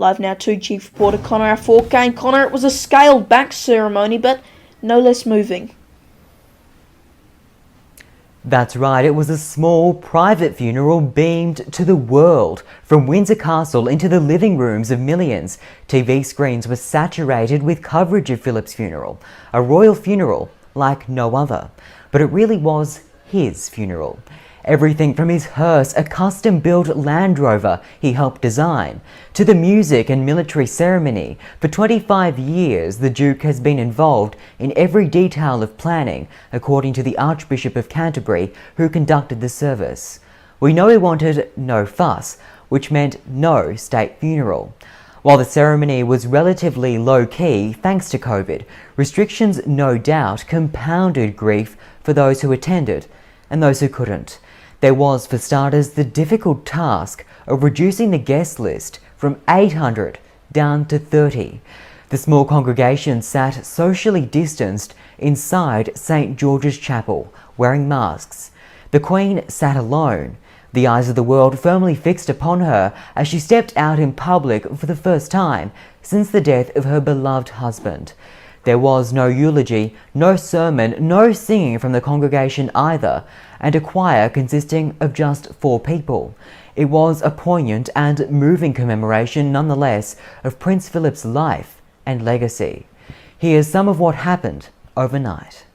Live now to Chief Reporter Connor Aforka. And Connor, it was a scaled-back ceremony, but no less moving. That's right, it was a small, private funeral beamed to the world. From Windsor Castle into the living rooms of millions, TV screens were saturated with coverage of Philip's funeral. A royal funeral like no other. But it really was his funeral. Everything from his hearse, a custom-built Land Rover he helped design, to the music and military ceremony. For 25 years, the Duke has been involved in every detail of planning, according to the Archbishop of Canterbury, who conducted the service. We know he wanted no fuss, which meant no state funeral. While the ceremony was relatively low-key thanks to COVID, restrictions no doubt compounded grief for those who attended and those who couldn't. There was, for starters, the difficult task of reducing the guest list from 800 down to 30. The small congregation sat socially distanced inside St. George's Chapel, wearing masks. The Queen sat alone, the eyes of the world firmly fixed upon her as she stepped out in public for the first time since the death of her beloved husband. There was no eulogy, no sermon, no singing from the congregation either, and a choir consisting of just 4 people. It was a poignant and moving commemoration nonetheless of Prince Philip's life and legacy. Here's some of what happened overnight.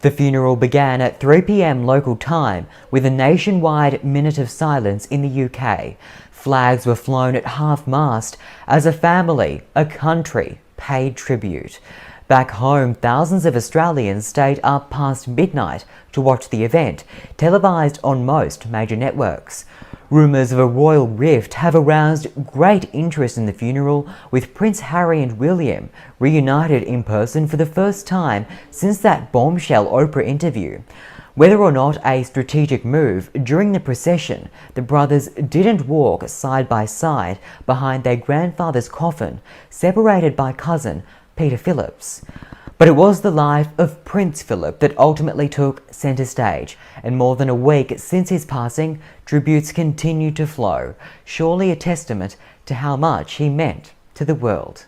The funeral began at 3 p.m. local time with a nationwide minute of silence in the UK. Flags were flown at half-mast as a family, a country, paid tribute. Back home, thousands of Australians stayed up past midnight to watch the event, televised on most major networks. Rumours of a royal rift have aroused great interest in the funeral, with Prince Harry and William reunited in person for the first time since that bombshell Oprah interview. Whether or not a strategic move, during the procession, the brothers didn't walk side by side behind their grandfather's coffin, separated by cousin Peter Phillips. But it was the life of Prince Philip that ultimately took centre stage, and more than a week since his passing, tributes continue to flow, surely a testament to how much he meant to the world.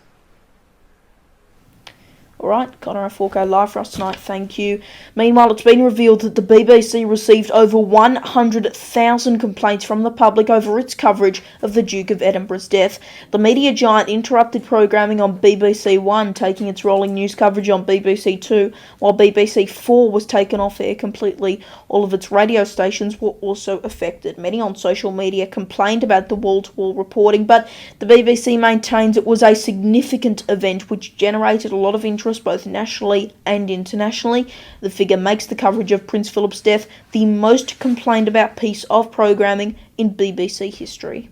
Alright, Connor Aforka live for us tonight, thank you. Meanwhile, it's been revealed that the BBC received over 100,000 complaints from the public over its coverage of the Duke of Edinburgh's death. The media giant interrupted programming on BBC One, taking its rolling news coverage on BBC Two, while BBC Four was taken off air completely. All of its radio stations were also affected. Many on social media complained about the wall-to-wall reporting, but the BBC maintains it was a significant event which generated a lot of interest both nationally and internationally. The figure makes the coverage of Prince Philip's death the most complained about piece of programming in BBC history.